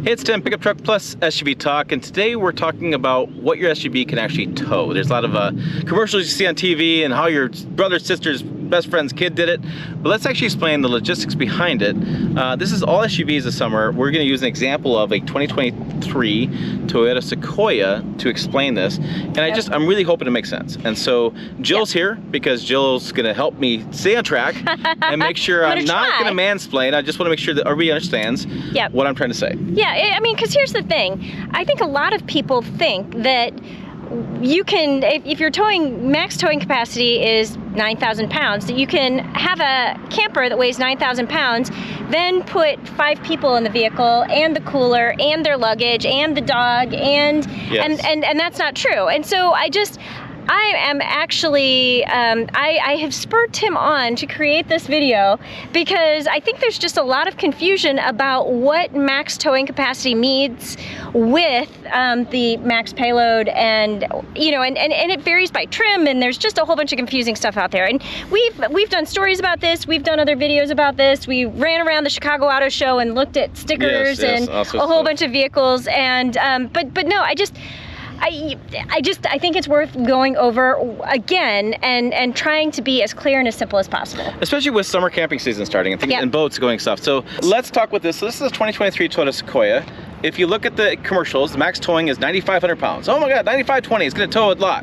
Hey, it's Tim, Pickup Truck Plus SUV Talk, and today we're talking about what your SUV can actually tow. There's a lot of commercials you see on TV and how your brother, sister's best friend's kid did it, but let's actually explain the logistics behind it. This is all SUVs this summer. We're going to use an example of a 2023 Toyota Sequoia to explain this, and I'm really hoping it makes sense. And so Jill's here because Jill's going to help me stay on track and make sure I'm not going to mansplain. I just want to make sure that everybody understands what I'm trying to say. Yeah, I mean, because here's the thing. I think a lot of people think that you can, if your max towing capacity is 9,000 pounds, that you can have a camper that weighs 9,000 pounds, then put 5 people in the vehicle and the cooler and their luggage and the dog and that's not true. And so I am actually, I have spurred Tim on to create this video because I think there's just a lot of confusion about what max towing capacity means with the max payload, and you know, and it varies by trim, and there's just a whole bunch of confusing stuff out there. And we've done stories about this, we've done other videos about this, we ran around the Chicago Auto Show and looked at stickers and a whole bunch of vehicles, and but no, I think it's worth going over again and trying to be as clear and as simple as possible. Especially with summer camping season starting and things and boats going stuff. So let's talk with this. So this is a 2023 Toyota Sequoia. If you look at the commercials, the max towing is 9,500 pounds. Oh my God, 9,520, it's gonna tow a lot.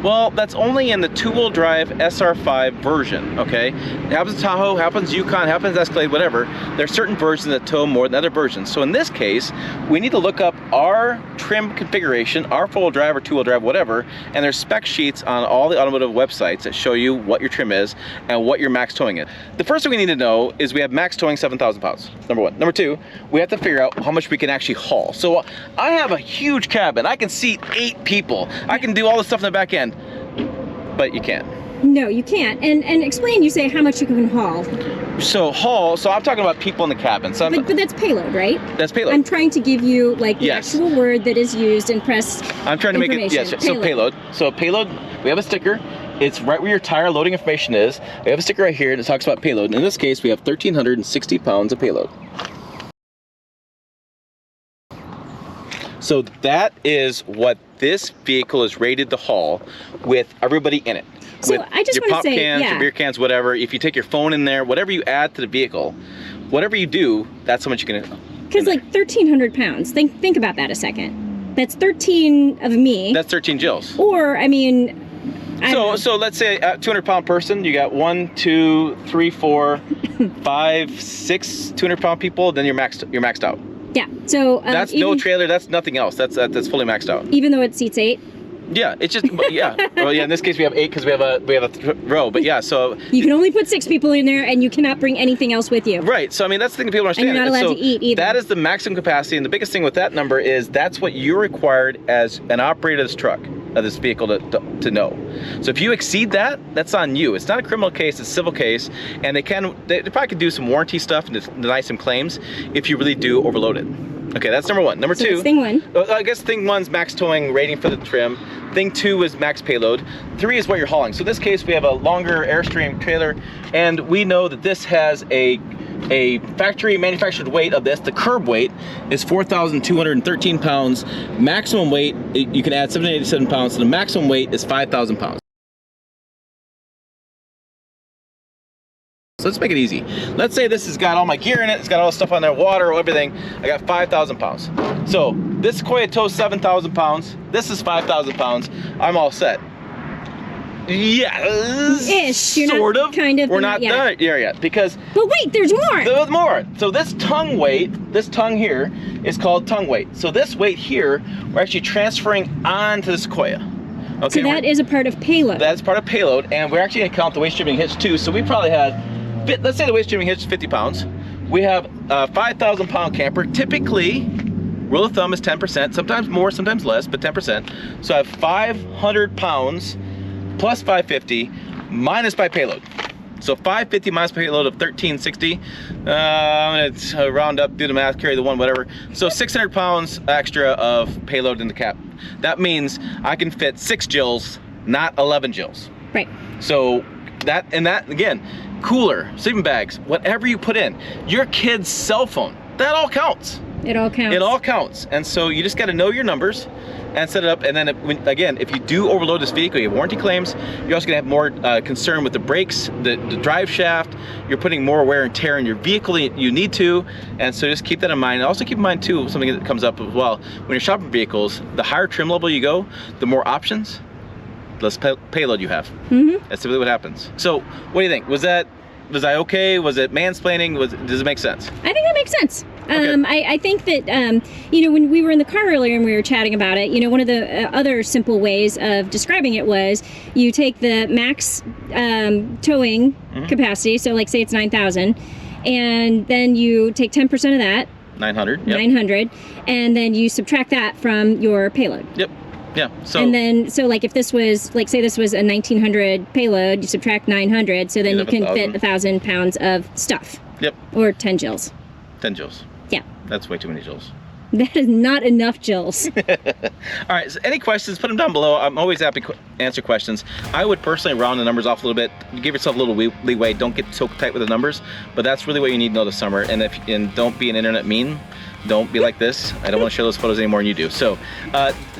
Well, that's only in the 2-wheel drive SR5 version, okay? It happens to Tahoe, happens Yukon, happens Escalade, whatever. There's certain versions that tow more than other versions. So in this case, we need to look up our trim configuration, our 4-wheel drive or 2-wheel drive, whatever, and there's spec sheets on all the automotive websites that show you what your trim is and what your max towing is. The first thing we need to know is we have max towing 7,000 pounds, number one. Number two, we have to figure out how much we can actually haul. So I have a huge cabin. I can seat 8 people. I can do all the stuff in the back end. But you can't. No, you can't. And explain, you say how much you can haul. So I'm talking about people in the cabin. So but that's payload, right? That's payload. I'm trying to give you like the actual word that is used in press. I'm trying to make it, yes, payload. So payload. So payload, we have a sticker. It's right where your tire loading information is. We have a sticker right here and it talks about payload. In this case, we have 1,360 pounds of payload. So that is what this vehicle is rated to haul with everybody in it. So with I just your pop cans, your beer cans, whatever. If you take your phone in there, whatever you add to the vehicle, whatever you do, that's how much you're gonna. Because like 1,300 pounds. Think about that a second. That's 13 of me. That's 13 Jills. Or I mean. So let's say a 200-pound person, you got 1, 2, 3, 4, 5, 6 200-pound people. Then you're maxed out. Yeah, so that's no trailer. That's nothing else. That's fully maxed out. Even though it seats 8. Yeah, it's just Well, yeah. In this case, we have 8 because we have a row. But yeah, so you can only put 6 people in there, and you cannot bring anything else with you. Right. So I mean, that's the thing that people don't understand. And you're not allowed to eat either. That is the maximum capacity, and the biggest thing with that number is that's what you're required as an operator of this truck, of this vehicle, to know. So if you exceed that, that's on you. It's not a criminal case; it's a civil case, and they probably could do some warranty stuff and deny some claims if you really do overload it. Okay, that's number one. Number two, that's thing one. I guess thing one's max towing rating for the trim. Thing 2 is max payload. 3 is what you're hauling. So in this case, we have a longer Airstream trailer, and we know that this has a factory manufactured weight of this. The curb weight is 4,213 pounds. Maximum weight, you can add 787 pounds. So the maximum weight is 5,000 pounds. So let's make it easy. Let's say this has got all my gear in it, it's got all the stuff on there, water, everything. I got 5,000 pounds. So this Sequoia tows 7,000 pounds. This is 5,000 pounds. I'm all set. Yes. Ish. Sort of. Kind of. We're not done yet because. But wait, there's more. There's more. So this tongue weight, this tongue here, is called tongue weight. So this weight here, we're actually transferring onto the Sequoia. Okay. So that is a part of payload. That's part of payload, and we're actually gonna count the waste stripping hitch too. So we probably had. Let's say the waste stripping hitch is 50 pounds. We have a 5,000 pound camper. Typically, rule of thumb is 10%, sometimes more, sometimes less, but 10%. So I have 500 pounds plus 550 minus by payload. So 550 minus payload of 1,360. I'm gonna round up, do the math, carry the 1, whatever. So 600 pounds extra of payload in the cap. That means I can fit 6 Jills, not 11 Jills. Right. So that again, cooler, sleeping bags, whatever you put in, your kid's cell phone, that all counts. It all counts. It all counts. And so you just got to know your numbers and set it up. And then again, if you do overload this vehicle, you have warranty claims. You're also gonna have more concern with the brakes, the drive shaft. You're putting more wear and tear in your vehicle than you need to. And so just keep that in mind. And also keep in mind too, something that comes up as well. When you're shopping vehicles, the higher trim level you go, the more options, the less payload you have. Mm-hmm. That's typically what happens. So what do you think? Was I okay? Was it mansplaining? Does it make sense? I think that makes sense. Okay. I think that, you know, when we were in the car earlier and we were chatting about it, you know, one of the other simple ways of describing it was you take the max towing capacity, so like say it's 9,000, and then you take 10% of that. 900. Yep. 900, and then you subtract that from your payload. Yep. Yeah. So. And then, so like if this was, like say this was a 1900 payload, you subtract 900, so then you can fit 1,000 pounds of stuff. Yep. Or 10 joules. 10 joules. Yeah. That's way too many joules. That is not enough joules. All right, so any questions, put them down below. I'm always happy to answer questions. I would personally round the numbers off a little bit. Give yourself a little leeway. Don't get so tight with the numbers, but that's really what you need to know this summer. And don't be an internet meme. Don't be like this. I don't want to share those photos any more than you do. So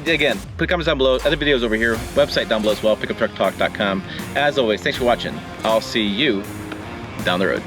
again, put comments down below. Other videos over here. Website down below as well, pickuptrucktalk.com. As always, thanks for watching. I'll see you down the road.